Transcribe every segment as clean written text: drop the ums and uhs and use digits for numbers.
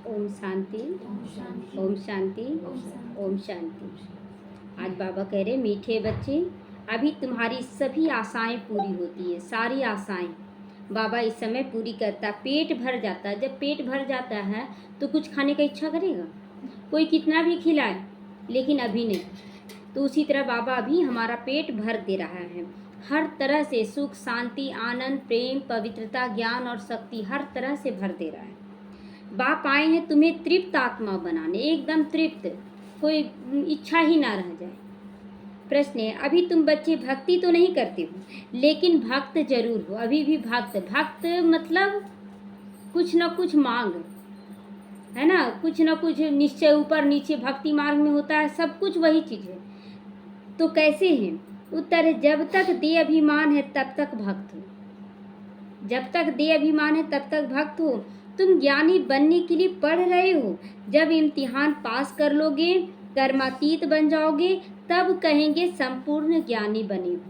ओम शांति, ओम शांति, ओम शांति। आज बाबा कह रहे मीठे बच्चे, अभी तुम्हारी सभी आशाएं पूरी होती है, सारी आशाएं बाबा इस समय पूरी करता। पेट भर जाता है, जब पेट भर जाता है तो कुछ खाने का इच्छा करेगा, कोई कितना भी खिलाए, लेकिन अभी नहीं। तो उसी तरह बाबा अभी हमारा पेट भर दे रहा है, हर तरह से सुख, शांति, आनंद, प्रेम, पवित्रता, ज्ञान और शक्ति हर तरह से भर दे रहा है। बाप आए हैं तुम्हें तृप्त आत्मा बनाने, एकदम तृप्त, कोई इच्छा ही ना रह जाए। प्रश्न है, अभी तुम बच्चे भक्ति तो नहीं करते हो, लेकिन भक्त जरूर हो। अभी भी भक्त, भक्त मतलब कुछ न कुछ मांग है ना, कुछ न कुछ निश्चय, ऊपर नीचे भक्ति मार्ग में होता है, सब कुछ वही चीज है। तो कैसे हैं? उत्तर है, जब तक देह अभिमान है तब तक भक्त हो, जब तक देह अभिमान है तब तक भक्त हो। तुम ज्ञानी बनने के लिए पढ़ रहे हो, जब इम्तिहान पास कर लोगे, कर्मातीत बन जाओगे, तब कहेंगे संपूर्ण ज्ञानी बने हो,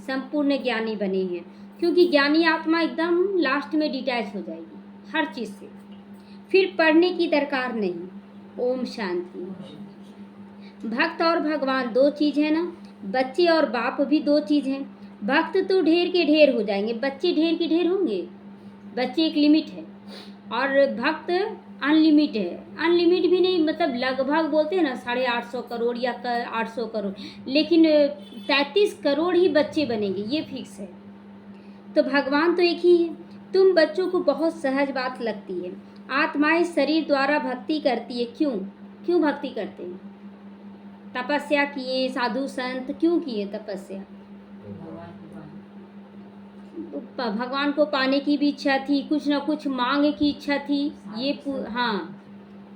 संपूर्ण ज्ञानी बने हैं। क्योंकि ज्ञानी आत्मा एकदम लास्ट में डिटैच हो जाएगी हर चीज से, फिर पढ़ने की दरकार नहीं। ओम शांति। भक्त और भगवान दो चीज है ना, बच्चे और बाप भी दो चीज हैं। भक्त तो ढेर के ढेर हो जाएंगे, बच्चे ढेर के ढेर होंगे। बच्चे एक लिमिट है और भक्त अनलिमिट है। अनलिमिट भी नहीं, मतलब लगभग बोलते हैं ना 850 करोड़ या 800 करोड़, लेकिन 33 करोड़ ही बच्चे बनेंगे, ये फिक्स है। तो भगवान तो एक ही है। तुम बच्चों को बहुत सहज बात लगती है, आत्माएं शरीर द्वारा भक्ति करती है। क्यों क्यों भक्ति करते हैं? तपस्या किए, साधु संत क्यों किए तपस्या? भगवान को पाने की भी इच्छा थी, कुछ ना कुछ मांगे की इच्छा थी, ये हाँ।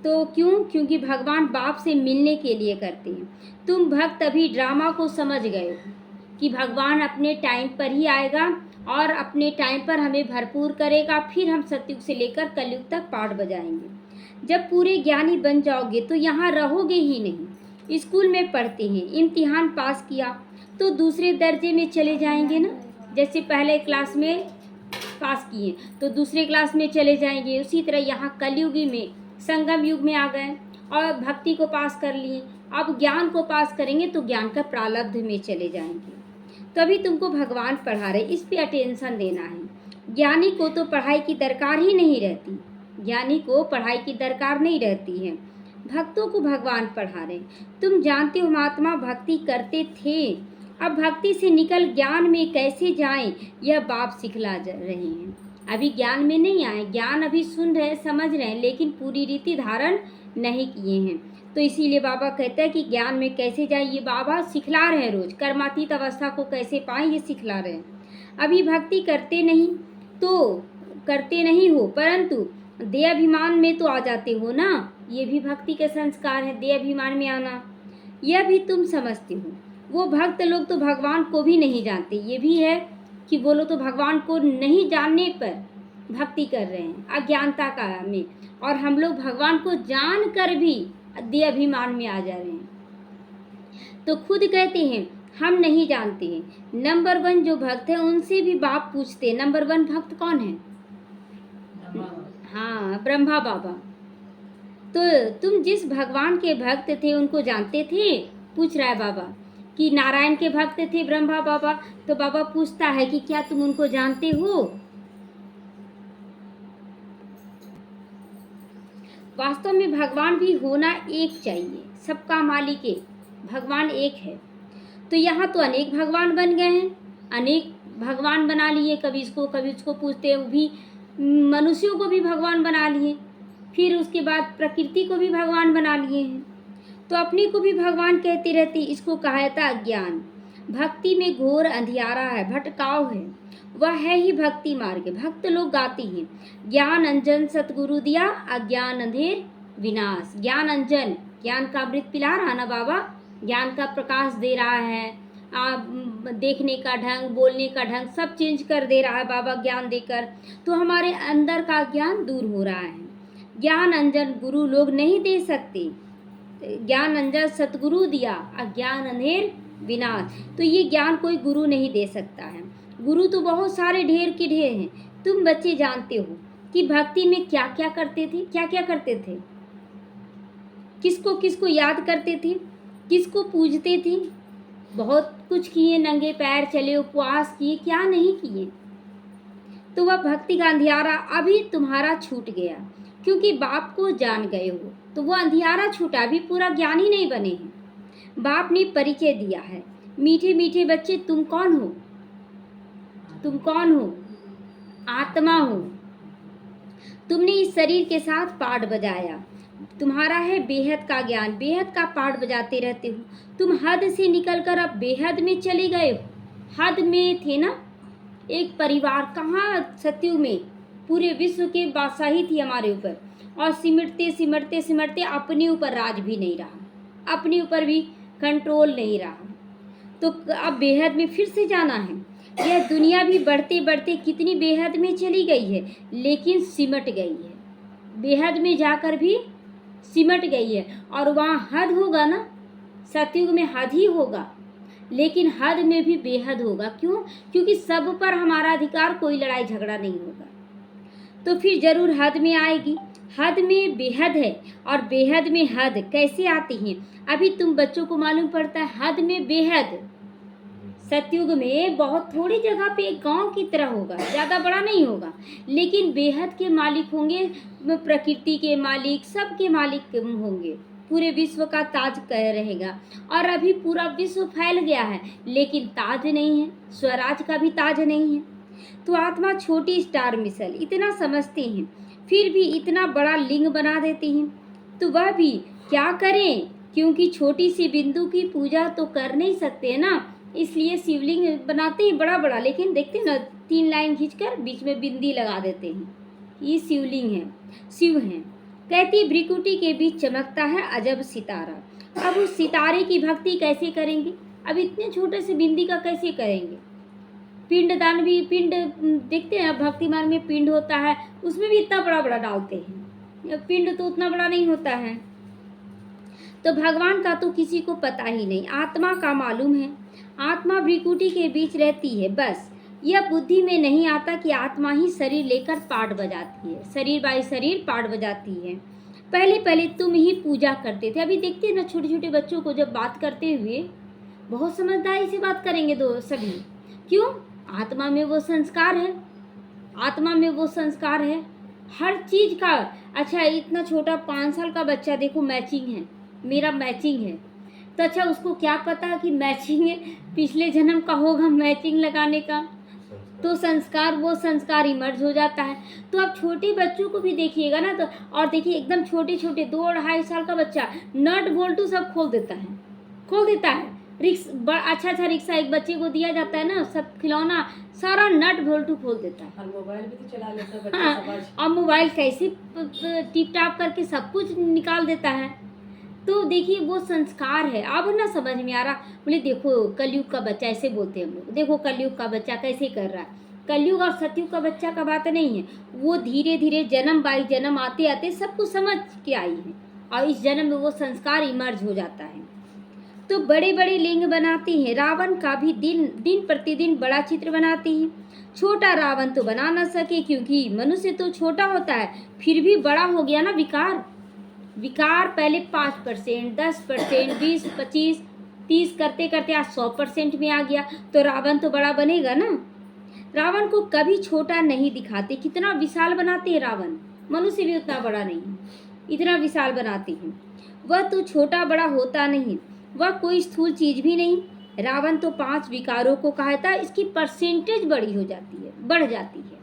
तो क्यों? क्योंकि भगवान बाप से मिलने के लिए करते हैं। तुम भक्त अभी ड्रामा को समझ गए हो कि भगवान अपने टाइम पर ही आएगा और अपने टाइम पर हमें भरपूर करेगा, फिर हम सतयुग से लेकर कलयुग तक पाठ बजाएंगे। जब पूरे ज्ञानी बन जाओगे तो यहाँ रहोगे ही नहीं। स्कूल में पढ़ते हैं, इम्तिहान पास किया तो दूसरे दर्जे में चले जाएंगे ना, जैसे पहले क्लास में पास किए तो दूसरे क्लास में चले जाएंगे। उसी तरह यहाँ कलयुगी में, संगम युग में आ गए और भक्ति को पास कर लिए, अब ज्ञान को पास करेंगे तो ज्ञान का प्रारब्ध में चले जाएंगे। तभी तुमको भगवान पढ़ा रहे, इस पे अटेंशन देना है। ज्ञानी को तो पढ़ाई की दरकार ही नहीं रहती, ज्ञानी को पढ़ाई की दरकार नहीं रहती है, भक्तों को भगवान पढ़ा रहे। तुम जानते हो महात्मा भक्ति करते थे, अब भक्ति से निकल ज्ञान में कैसे जाएं, यह बाप सिखला रहे हैं। अभी ज्ञान में नहीं आए, ज्ञान अभी सुन रहे, समझ रहे हैं, लेकिन पूरी रीति धारण नहीं किए हैं। तो इसीलिए बाबा कहते हैं कि ज्ञान में कैसे जाए, ये बाबा सिखला रहे हैं। रोज कर्मातीत अवस्था को कैसे पाएं, ये सिखला रहे हैं। अभी भक्ति करते नहीं तो करते नहीं हो, परंतु देह अभिमान में तो आ जाते हो ना, ये भी भक्ति के संस्कार है, देह अभिमान में आना, यह भी तुम समझते हो। वो भक्त लोग तो भगवान को भी नहीं जानते, ये भी है कि वो लोग तो भगवान को नहीं जानने पर भक्ति कर रहे हैं, अज्ञानता का में। और हम लोग भगवान को जान कर भी देह अभिमान में आ जा रहे हैं। तो खुद कहते हैं हम नहीं जानते हैं। नंबर 1 जो भक्त है उनसे भी बाप पूछते, नंबर 1 भक्त कौन है? हाँ, ब्रह्मा बाबा। तो तुम जिस भगवान के भक्त थे उनको जानते थे? पूछ रहा है बाबा कि नारायण के भक्त थे ब्रह्मा बाबा। तो बाबा पूछता है कि क्या तुम उनको जानते हो? वास्तव में भगवान भी होना एक चाहिए, सबका मालिक एक, भगवान एक है। तो यहाँ तो अनेक भगवान बन गए हैं, अनेक भगवान बना लिए, कभी इसको कभी उसको पूछते हैं। वो भी मनुष्यों को भी भगवान बना लिए, फिर उसके बाद प्रकृति को भी भगवान बना लिए हैं। तो अपने को भी भगवान कहते रहते, इसको कहा जाता है अज्ञान। भक्ति में घोर अंधियारा है, भटकाव है, वह है ही भक्ति मार्ग। भक्त लोग गाते हैं, ज्ञान अंजन सतगुरु दिया, अज्ञान अंधेर विनाश। ज्ञान अंजन, ज्ञान का अमृत पिला रहा ना बाबा, ज्ञान का प्रकाश दे रहा है, देखने का ढंग, बोलने का ढंग सब चेंज कर दे रहा है बाबा ज्ञान देकर। तो हमारे अंदर का ज्ञान दूर हो रहा है। ज्ञान अंजन गुरु लोग नहीं दे सकते, ज्ञान अंजन सतगुरु दिया, अज्ञान अंधेर विनाश। तो ये ज्ञान कोई गुरु नहीं दे सकता है। गुरु तो बहुत सारे ढेर के ढेर हैं, तुम बच्चे जानते हो। कि भक्ति में क्या क्या करते थे, क्या क्या करते थे, किसको किसको याद करते थे, किसको पूजते थे। बहुत कुछ किए, नंगे पैर चले, उपवास किए, क्या नहीं किए। तो वह भक्ति का अंधियारा अभी तुम्हारा छूट गया, क्योंकि बाप को जान गए हो। तो वह अंधियारा छूटा, अभी पूरा ज्ञानी नहीं बने हैं। बाप ने परिचय दिया है, मीठे मीठे बच्चे तुम कौन हो, तुम कौन हो, आत्मा हो। तुमने इस शरीर के साथ पाठ बजाया, तुम्हारा है बेहद का ज्ञान, बेहद का पाठ बजाते रहते हो। तुम हद से निकलकर अब बेहद में चले गए हो। हद में थे ना एक परिवार, कहाँ सत्युग में पूरे विश्व के बादशाही थी हमारे ऊपर, और सिमटते सिमटते सिमटते अपने ऊपर राज भी नहीं रहा, अपने ऊपर भी कंट्रोल नहीं रहा। तो अब बेहद में फिर से जाना है। यह दुनिया भी बढ़ते बढ़ते कितनी बेहद में चली गई है, लेकिन सिमट गई है। बेहद में जाकर भी सिमट गई है, और वहाँ हद होगा ना, सतयुग में हद ही होगा, लेकिन हद में भी बेहद होगा। क्यों? क्योंकि सब पर हमारा अधिकार, कोई लड़ाई झगड़ा नहीं होगा। तो फिर जरूर हद में आएगी। हद में बेहद है, और बेहद में हद कैसे आती है, अभी तुम बच्चों को मालूम पड़ता है। हद में बेहद, सतयुग में बहुत थोड़ी जगह पे एक गांव की तरह होगा, ज़्यादा बड़ा नहीं होगा, लेकिन बेहद के मालिक होंगे, प्रकृति के मालिक, सबके मालिक होंगे, पूरे विश्व का ताज कह रहेगा। और अभी पूरा विश्व फैल गया है, लेकिन ताज नहीं है, स्वराज का भी ताज नहीं है। तो आत्मा छोटी स्टार मिसल इतना समझते हैं, फिर भी इतना बड़ा लिंग बना देते हैं। तो वह भी क्या करें, क्योंकि छोटी सी बिंदु की पूजा तो कर नहीं सकते ना, इसलिए शिवलिंग बनाते हैं बड़ा बड़ा, लेकिन देखते हैं ना 3 लाइन खींचकर बीच में बिंदी लगा देते हैं, ये शिवलिंग है, शिव है। कहती भ्रिकुटी के बीच चमकता है अजब सितारा। अब उस सितारे की भक्ति कैसे करेंगे, अब इतने छोटे से बिंदी का कैसे करेंगे। पिंड दान भी, पिंड देखते हैं भक्ति मार्ग में पिंड होता है, उसमें भी इतना बड़ा बड़ा डालते हैं, पिंड तो उतना बड़ा नहीं होता है। तो भगवान का तो किसी को पता ही नहीं, आत्मा का मालूम है। आत्मा भ्रिकुटी के बीच रहती है, बस यह बुद्धि में नहीं आता कि आत्मा ही शरीर लेकर पाठ बजाती है, शरीर बाई शरीर पाठ बजाती है। पहले पहले तुम ही पूजा करते थे। अभी देखते हैं ना छोटे छोटे बच्चों को, जब बात करते हुए बहुत समझदारी से बात करेंगे दो सभी। क्यों? आत्मा में वो संस्कार है, आत्मा में वो संस्कार है हर चीज का। अच्छा, इतना छोटा 5 साल का बच्चा देखो, मैचिंग है, मेरा मैचिंग है, तो अच्छा उसको क्या पता कि मैचिंग है, पिछले जन्म का होगा मैचिंग लगाने का, तो संस्कार, वो संस्कार इमर्ज हो जाता है। तो आप छोटे बच्चों को भी देखिएगा ना, तो और देखिए एकदम छोटे छोटे 2-2.5 साल का बच्चा नट बोल्टू सब खोल देता है, खोल देता है। अच्छा रिक्शा एक बच्चे को दिया जाता है ना, सब खिलौना सारा नट बोल्टू खोल देता है, और मोबाइल भी तो चला लेता है बच्चा। हाँ, और मोबाइल कैसे टिप टाप करके सब कुछ निकाल देता है। तो देखिए वो संस्कार है। अब ना समझ में आ रहा, बोले देखो कलयुग का बच्चा, ऐसे बोलते हैं हम लोग, देखो कलयुग का बच्चा कैसे कर रहा है। कलयुग और सतयुग का बच्चा का बात नहीं है, वो धीरे धीरे जन्म बाई जन्म आते आते सब कुछ समझ के आई है, और इस जन्म में वो संस्कार इमर्ज हो जाता है। तो बड़े बड़े लिंग बनाते हैं। रावण का भी दिन प्रतिदिन बड़ा चित्र बनाते हैं। छोटा रावण तो बना ना सके, क्योंकि मनुष्य तो छोटा होता है, फिर भी बड़ा हो गया ना विकार। विकार पहले 5%, 10%, 20, 25, 30 करते करते आज 100% में आ गया, तो रावण तो बड़ा बनेगा ना। रावण को कभी छोटा नहीं दिखाते, कितना विशाल बनाते हैं रावण, मनुष्य भी उतना बड़ा नहीं है, इतना विशाल बनाते हैं। वह तो छोटा बड़ा होता नहीं, वह कोई स्थूल चीज भी नहीं। रावण तो 5 विकारों को कहता है, इसकी परसेंटेज बड़ी हो जाती है, बढ़ जाती है,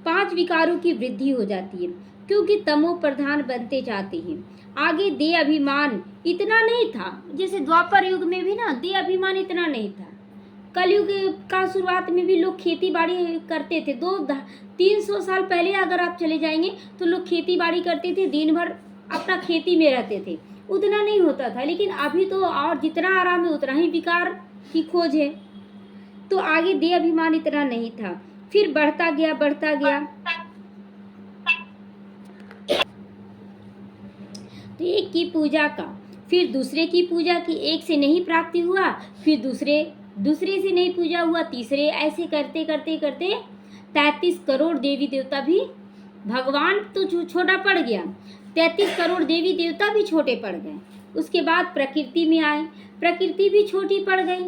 5 विकारों की वृद्धि हो जाती है, क्योंकि तमो प्रधान बनते जाते हैं। आगे दे अभिमान इतना नहीं था, जैसे द्वापर युग में भी ना दे अभिमान इतना नहीं था। कलयुग का शुरुआत में भी लोग खेती बाड़ी करते थे। 200-300 साल पहले अगर आप चले जाएंगे तो लोग खेती बाड़ी करते थे, दिन भर अपना खेती में रहते थे, उतना नहीं होता था। लेकिन अभी तो और जितना आराम है उतना ही विकार की खोज है। तो आगे दे अभिमान इतना नहीं था, फिर बढ़ता गया बढ़ता गया। तो एक की पूजा का, फिर दूसरे की पूजा की, एक से नहीं प्राप्ति हुआ, फिर दूसरे से नहीं पूजा हुआ, तीसरे, ऐसे करते करते करते 33 करोड़ देवी देवता भी भगवान तो छोटा पड़ गया, 33 करोड़ देवी देवता भी छोटे पड़ गए। उसके बाद प्रकृति में आए, प्रकृति भी छोटी पड़ गई।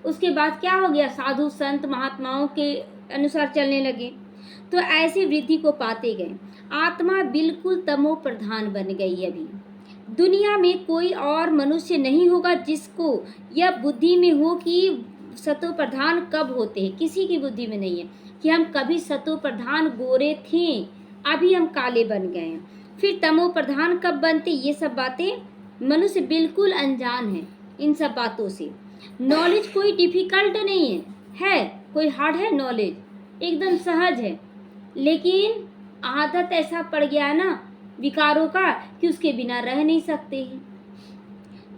उसके बाद क्या हो गया, साधु संत महात्माओं के अनुसार चलने लगे। तो ऐसे वृद्धि को पाते गए। आत्मा बिल्कुल तमो प्रधान बन गई। अभी दुनिया में कोई और मनुष्य नहीं होगा जिसको यह बुद्धि में हो कि सतो प्रधान कब होते हैं। किसी की बुद्धि में नहीं है कि हम कभी सतो प्रधान गोरे थे, अभी हम काले बन गए हैं, फिर तमो प्रधान कब बनते। ये सब बातें मनुष्य बिल्कुल अनजान है इन सब बातों से। नॉलेज कोई डिफिकल्ट नहीं है कोई हार्ड है, नॉलेज एकदम सहज है, लेकिन आदत ऐसा पड़ गया है ना विकारों का कि उसके बिना रह नहीं सकते हैं।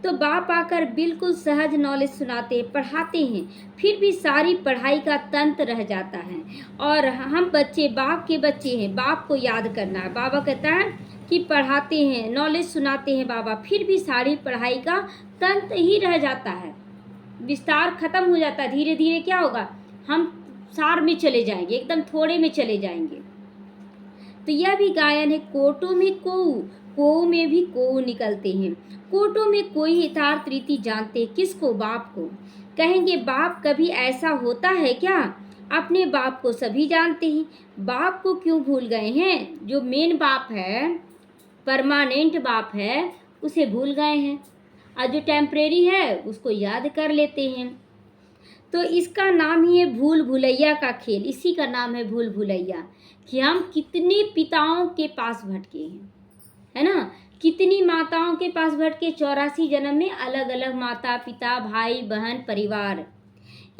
तो बाप आकर बिल्कुल सहज नॉलेज सुनाते हैं, पढ़ाते हैं, फिर भी सारी पढ़ाई का तंत्र रह जाता है। और हम बच्चे बाप के बच्चे हैं, बाप को याद करना है। बाबा कहता है कि पढ़ाते हैं, नॉलेज सुनाते हैं बाबा, फिर भी सारी पढ़ाई का तंत्र ही रह जाता है, विस्तार खत्म हो जाता है। धीरे धीरे क्या होगा, हम सार में चले जाएंगे, एकदम थोड़े में चले जाएंगे। तो यह भी गायन है, कोटों में कोऊ में भी कोऊ निकलते हैं। कोटों में कोई हितार्थ रीति जानते, किसको, बाप को। कहेंगे बाप कभी ऐसा होता है क्या, अपने बाप को सभी जानते हैं, बाप को क्यों भूल गए हैं। जो मेन बाप है, परमानेंट बाप है, उसे भूल गए हैं, और जो टेम्परेरी है उसको याद कर लेते हैं। तो इसका नाम ही है भूल भुलैया का खेल। इसी का नाम है भूल भुलैया, कि हम कितने पिताओं के पास भटके हैं, है ना, कितनी माताओं के पास भटके। 84 जन्म में अलग अलग माता पिता भाई बहन परिवार।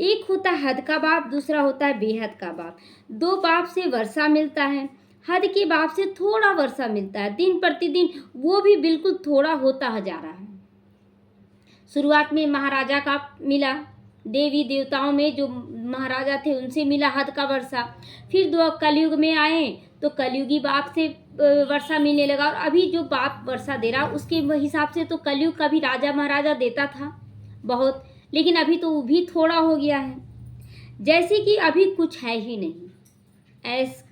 एक होता है हद का बाप, दूसरा होता है बेहद का बाप। दो बाप से वर्षा मिलता है, हद के बाप से थोड़ा वर्षा मिलता है, दिन प्रतिदिन वो भी बिल्कुल थोड़ा होता जा रहा है। शुरुआत में महाराजा का मिला, देवी देवताओं में जो महाराजा थे उनसे मिला हद का वर्षा। फिर दो कलयुग में आए तो कलयुगी बाप से वर्षा मिलने लगा। और अभी जो बाप वर्षा दे रहा उसके हिसाब से तो कलयुग का भी राजा महाराजा देता था बहुत, लेकिन अभी तो वो भी थोड़ा हो गया है। जैसे कि अभी कुछ है ही नहीं,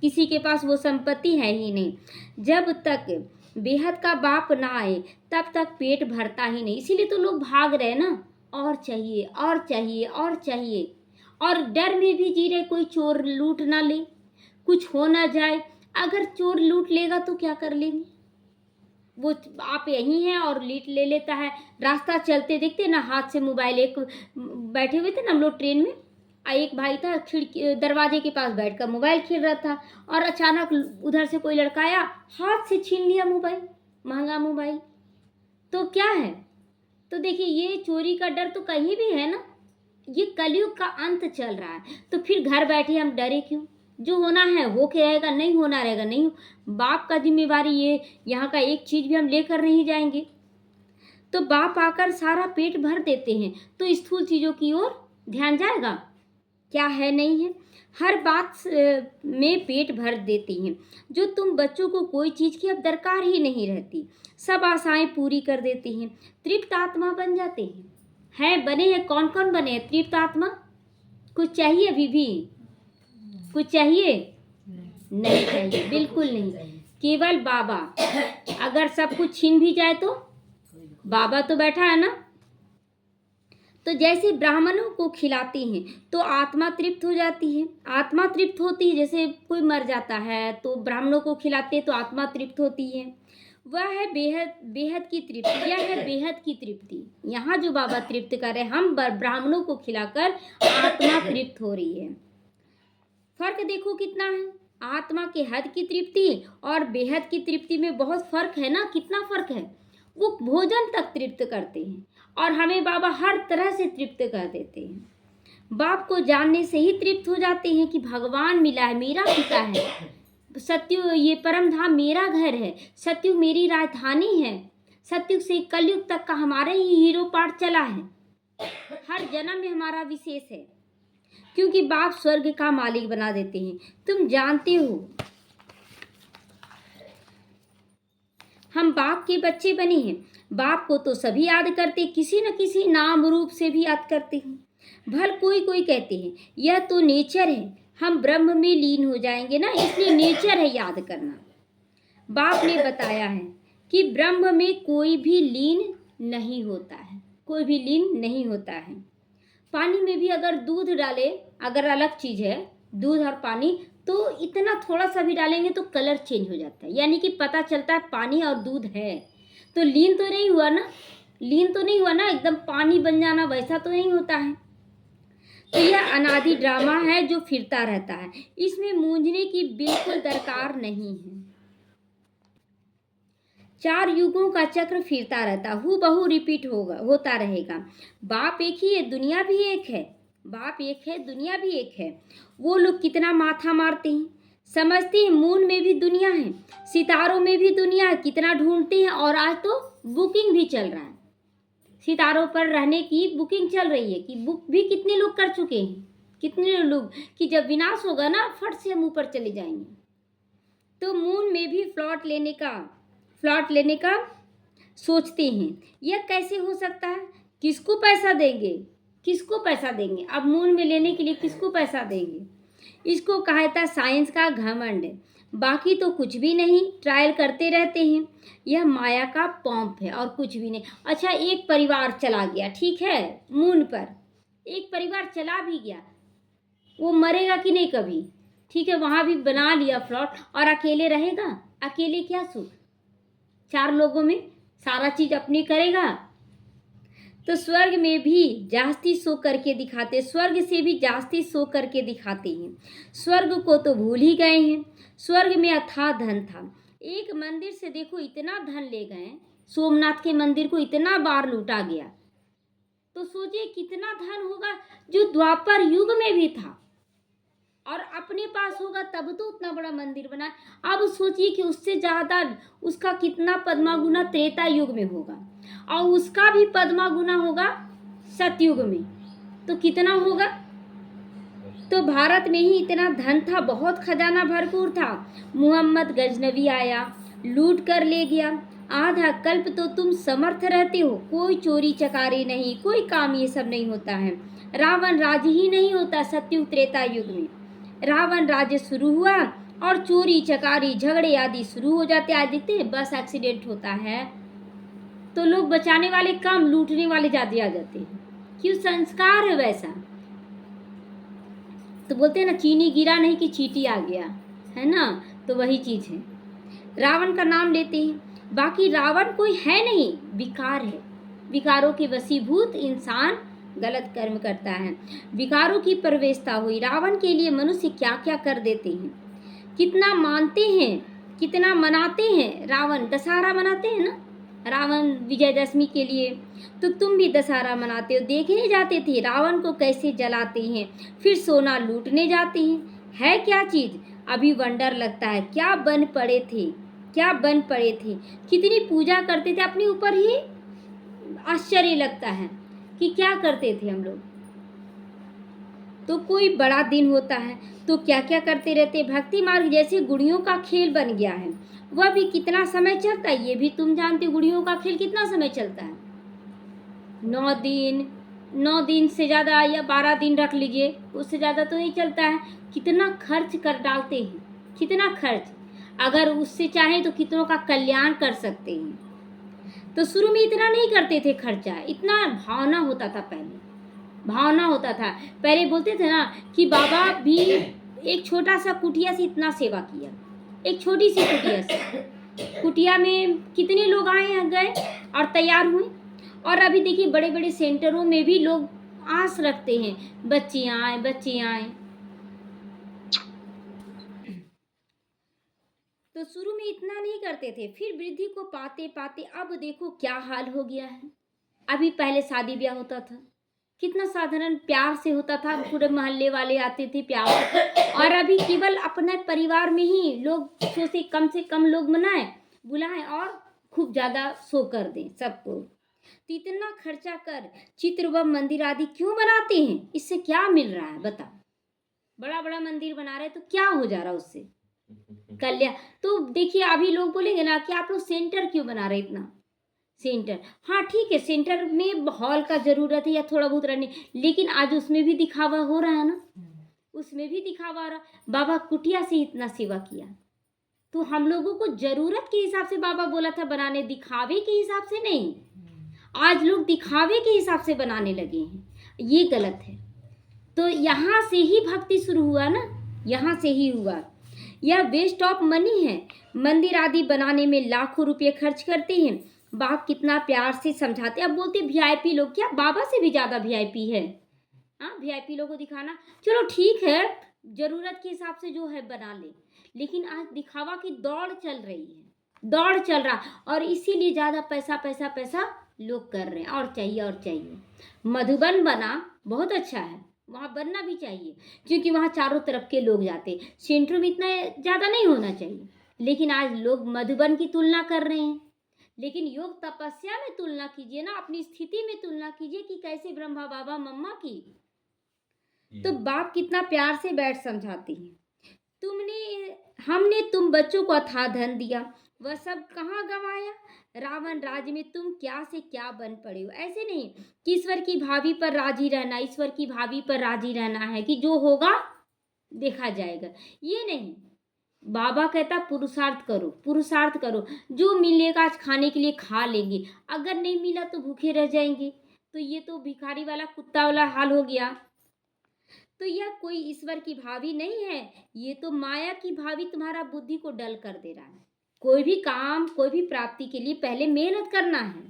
किसी के पास वो संपत्ति है ही नहीं। जब तक बेहद का बाप ना आए तब तक पेट भरता ही नहीं। इसीलिए तो लोग भाग रहे ना, और चाहिए और चाहिए और चाहिए, और डर में भी जी रहे कोई चोर लूट ना ले, कुछ हो ना जाए। अगर चोर लूट लेगा तो क्या कर लेंगे, वो आप यहीं हैं और लूट ले लेता है। रास्ता चलते देखते ना, हाथ से मोबाइल, एक बैठे हुए थे ना हम लोग ट्रेन में, एक भाई था खिड़की दरवाजे के पास बैठकर मोबाइल खेल रहा था, और अचानक उधर से कोई लड़का आया, हाथ से छीन लिया मोबाइल, महंगा मोबाइल। तो क्या है, तो देखिए ये चोरी का डर तो कहीं भी है ना। ये कलयुग का अंत चल रहा है, तो फिर घर बैठे हम डरे क्यों। जो होना है हो के रहेगा, नहीं होना रहेगा नहीं। बाप का जिम्मेवारी ये, यहाँ का एक चीज़ भी हम लेकर नहीं जाएंगे। तो बाप आकर सारा पेट भर देते हैं, तो स्थूल चीज़ों की ओर ध्यान जाएगा, क्या है नहीं है। हर बात में पेट भर देती हैं। जो तुम बच्चों को कोई चीज़ की अब दरकार ही नहीं रहती, सब आशाएं पूरी कर देती हैं, तृप्त आत्मा बन जाते हैं बने हैं। कौन कौन बने हैं तृप्त आत्मा। कुछ चाहिए अभी भी, कुछ चाहिए नहीं चाहिए, बिल्कुल नहीं। केवल बाबा, अगर सब कुछ छीन भी जाए तो बाबा तो बैठा है ना। तो जैसे ब्राह्मणों को खिलाती हैं तो आत्मा तृप्त हो जाती है, आत्मा तृप्त होती है। जैसे कोई मर जाता है तो ब्राह्मणों को खिलाते हैं तो आत्मा तृप्त होती है। वह है बेहद की तृप्ति, यह है बेहद की तृप्ति। यहाँ जो बाबा तृप्त कर रहे हैं, हम ब्राह्मणों को खिलाकर आत्मा तृप्त हो रही है। फर्क देखो कितना है, आत्मा के हद की तृप्ति और बेहद की तृप्ति में बहुत फर्क है ना। कितना फर्क है, वो भोजन तक तृप्त करते हैं और हमें बाबा हर तरह से तृप्त कर देते हैं। बाप को जानने से ही तृप्त हो जाते हैं कि भगवान मिला है, मेरा पिता है, सत्युग ये परम धाम मेरा घर है, सत्युग मेरी राजधानी है, सत्युग से कलयुग तक का हमारा ही हीरो पार्ट चला है। हर जन्म में हमारा विशेष है, क्योंकि बाप स्वर्ग का मालिक बना देते हैं। तुम जानते हो हम बाप के बच्चे बने हैं। बाप को तो सभी याद करते, किसी न किसी नाम रूप से भी याद करते हैं। भल कोई कोई कहते हैं यह तो नेचर है, हम ब्रह्म में लीन हो जाएंगे ना, इसलिए नेचर है याद करना। बाप ने बताया है कि ब्रह्म में कोई भी लीन नहीं होता है, कोई भी लीन नहीं होता है। पानी में भी अगर दूध डाले, अगर अलग चीज़ है दूध और पानी, तो इतना थोड़ा सा भी डालेंगे तो कलर चेंज हो जाता है, यानी कि पता चलता है पानी और दूध है। तो लीन तो नहीं हुआ ना, लीन तो नहीं हुआ ना, एकदम पानी बन जाना वैसा तो नहीं होता है। तो यह अनादि ड्रामा है जो फिरता रहता है, इसमें मूंझने की बिल्कुल दरकार नहीं है। 4 युगों का चक्र फिरता रहता, हूबहू रिपीट होता रहेगा। बाप एक ही है, दुनिया भी एक है, बाप एक है, दुनिया भी एक है। वो लोग कितना माथा मारते हैं, समझते हैं मून में भी दुनिया है, सितारों में भी दुनिया है, कितना ढूंढते हैं। और आज तो बुकिंग भी चल रहा है, सितारों पर रहने की बुकिंग चल रही है कि बुक भी कितने लोग कर चुके हैं, कितने लोग, कि जब विनाश होगा ना फट से हम ऊपर चले जाएंगे। तो मून में भी प्लॉट लेने का सोचते हैं। यह कैसे हो सकता है, किसको पैसा देंगे, किसको पैसा देंगे, अब मून में लेने के लिए किसको पैसा देंगे। इसको कहा था साइंस का घमंड, बाकी तो कुछ भी नहीं, ट्रायल करते रहते हैं। यह माया का पंप है और कुछ भी नहीं। अच्छा, एक परिवार चला गया, ठीक है, मून पर एक परिवार चला भी गया, वो मरेगा कि नहीं कभी, ठीक है, वहाँ भी बना लिया प्लॉट, और अकेले रहेगा, अकेले क्या सुख, 4 लोगों में सारा चीज अपनी करेगा। तो स्वर्ग में भी जास्ती सो करके दिखाते, स्वर्ग से भी जास्ती सो करके दिखाते हैं। स्वर्ग को तो भूल ही गए हैं। स्वर्ग में अथाह धन था, एक मंदिर से देखो इतना धन ले गए, सोमनाथ के मंदिर को इतना बार लूटा गया, तो सोचिए कितना धन होगा जो द्वापर युग में भी था, और अपने पास होगा तब तो उतना बड़ा मंदिर बना। अब सोचिए कि उससे ज़्यादा उसका कितना पद्मा गुना त्रेता युग में होगा, और उसका भी पद्मा गुना होगा सतयुग में, तो कितना होगा। तो भारत में ही इतना धन था, बहुत खजाना भरपूर था। मोहम्मद गजनवी आया, लूट कर ले गया। आधा कल्प तो तुम समर्थ रहते हो, कोई चोरी चकारी नहीं, कोई काम ये सब नहीं होता है। रावण राज्य ही नहीं होता सतयुग त्रेता युग में, रावण राज्य शुरू हुआ और चोरी चकारी झगड़े आदि शुरू हो जाते। आज देखते हैं बस एक्सीडेंट होता है तो लोग बचाने वाले कम, लूटने वाले ज्यादा आ जाते हैं, क्यों, संस्कार है वैसा। तो बोलते हैं ना, चीनी गिरा नहीं कि चींटी आ गया, है ना, तो वही चीज है। रावण का नाम लेते हैं, बाकी रावण कोई है नहीं, विकार है, विकारों के वशीभूत इंसान गलत कर्म करता है, विकारों की प्रवेशता हुई। रावण के लिए मनुष्य क्या क्या कर देते हैं, कितना मानते हैं, कितना मनाते हैं। रावण दशहरा मनाते हैं ना, रावण विजयदशमी के लिए, तो तुम भी दशहरा मनाते हो। देखने जाते थे रावण को कैसे जलाते हैं, फिर सोना लूटने जाते हैं। है क्या चीज़, अभी वंडर लगता है, क्या बन पड़े थे, क्या बन पड़े थे, कितनी पूजा करते थे, अपने ऊपर ही आश्चर्य लगता है कि क्या करते थे हम लोग। तो कोई बड़ा दिन होता है तो क्या क्या करते रहते। भक्ति मार्ग जैसे गुड़ियों का खेल बन गया है, वह भी कितना समय चलता है ये भी तुम जानते हो। गुड़ियों का खेल कितना समय चलता है, 9 दिन से ज़्यादा, या 12 दिन रख लीजिए, उससे ज़्यादा तो नहीं चलता है। कितना खर्च कर डालते हैं, कितना खर्च, अगर उससे चाहें तो कितनों का कल्याण कर सकते हैं। तो शुरू में इतना नहीं करते थे खर्चा, इतना भावना होता था, पहले भावना होता था। पहले बोलते थे ना कि बाबा भी एक छोटा सा कुटिया से इतना सेवा किया, एक छोटी सी कुटिया से, कुटिया में कितने लोग आए गए और तैयार हुए। और अभी देखिए बड़े बड़े सेंटरों में भी लोग आस रखते हैं, बच्चे आए, बच्चे आए। तो शुरू में इतना नहीं करते थे, फिर वृद्धि को पाते पाते अब देखो क्या हाल हो गया है। अभी पहले शादी ब्याह होता था, कितना साधारण प्यार से होता था, पूरे मोहल्ले वाले आते थे प्यार से। और अभी केवल अपने परिवार में ही लोग सोचे कम से कम लोग मनाएं, बुलाएं और खूब ज़्यादा शो कर दें सबको। तो इतना खर्चा कर चित्र व मंदिर आदि क्यों बनाते हैं, इससे क्या मिल रहा है बता। बड़ा बड़ा मंदिर बना रहे तो क्या हो जा रहा है उससे, कल्याण। तो देखिए अभी लोग बोलेंगे ना कि आप लोग सेंटर क्यों बना रहे इतना, सेंटर, हाँ ठीक है, सेंटर में हॉल का जरूरत है या थोड़ा बहुत रहने, लेकिन आज उसमें भी दिखावा हो रहा है ना, उसमें भी दिखावा रहा। बाबा कुटिया से इतना सेवा किया, तो हम लोगों को जरूरत के हिसाब से बाबा बोला था बनाने, दिखावे के हिसाब से नहीं। आज लोग दिखावे के हिसाब से बनाने लगे हैं, ये गलत है। तो यहाँ से ही भक्ति शुरू हुआ ना, यहाँ से ही हुआ। यह वेस्ट ऑफ मनी है। मंदिर आदि बनाने में लाखों रुपए खर्च करते हैं, बाप कितना प्यार से समझाते हैं। अब बोलते वीआईपी लोग, क्या बाबा से भी ज़्यादा वीआईपी है? हाँ, वीआईपी लोगों को दिखाना, चलो ठीक है, ज़रूरत के हिसाब से जो है बना ले, लेकिन आज दिखावा की दौड़ चल रही है, दौड़ चल रहा, और इसीलिए ज़्यादा पैसा पैसा पैसा लोग कर रहे हैं, और चाहिए और चाहिए। मधुबन बना बहुत अच्छा है, वहाँ बनना भी चाहिए, क्योंकि वहाँ चारों तरफ के लोग जाते हैं। सेंटर में इतना ज़्यादा नहीं होना चाहिए, लेकिन आज लोग मधुबन की तुलना कर रहे हैं। लेकिन योग तपस्या में तुलना कीजिए ना, अपनी स्थिति में तुलना कीजिए कि कैसे ब्रह्मा बाबा मम्मा की, तो बाप कितना प्यार से बैठ समझाती हैं। हमने तुम बच्चों को अथाह धन दिया, वह सब कहाँ गंवाया? रावण राज्य में तुम क्या से क्या बन पड़े हो। ऐसे नहीं कि ईश्वर की भावी पर राजी रहना, ईश्वर की भावी पर राजी रहना है कि जो होगा देखा जाएगा, ये नहीं। बाबा कहता पुरुषार्थ करो, पुरुषार्थ करो, जो मिलेगा आज खाने के लिए खा लेंगे, अगर नहीं मिला तो भूखे रह जाएंगे। तो ये तो भिखारी वाला कुत्ता वाला हाल हो गया। तो यह कोई ईश्वर की भावी नहीं है, ये तो माया की भावी तुम्हारा बुद्धि को डल कर दे रहा है। कोई भी काम, कोई भी प्राप्ति के लिए पहले मेहनत करना है,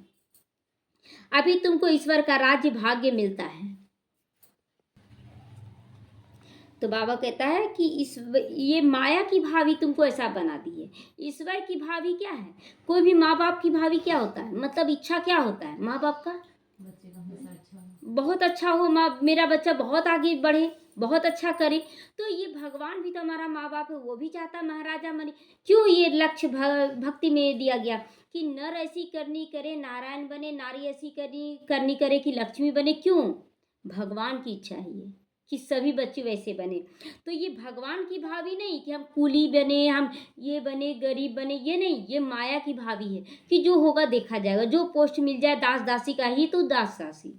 अभी तुमको ईश्वर का राज्य भाग्य मिलता है। तो बाबा कहता है कि ये माया की भावी तुमको ऐसा बना दी है। ईश्वर की भावी क्या है? कोई भी माँ बाप की भावी क्या होता है, मतलब इच्छा क्या होता है माँ बाप का? बच्चे का हमेशा अच्छा हो, बहुत अच्छा हो, मेरा बच्चा बहुत आगे बढ़े, बहुत अच्छा करे। तो ये भगवान भी तो हमारा माँ बाप है, वो भी चाहता महाराजा बने। क्यों ये लक्ष्य भक्ति में दिया गया कि नर ऐसी करनी करे नारायण बने, नारी ऐसी करनी करे कि लक्ष्मी बने? क्यों? भगवान की इच्छा है ये कि सभी बच्चे वैसे बने। तो ये भगवान की भावी नहीं कि हम कूली बने, हम ये बने, गरीब बने, ये नहीं। ये माया की भावी है कि जो होगा देखा जाएगा, जो पोस्ट मिल जाए दास दासी का ही तो दास दासी,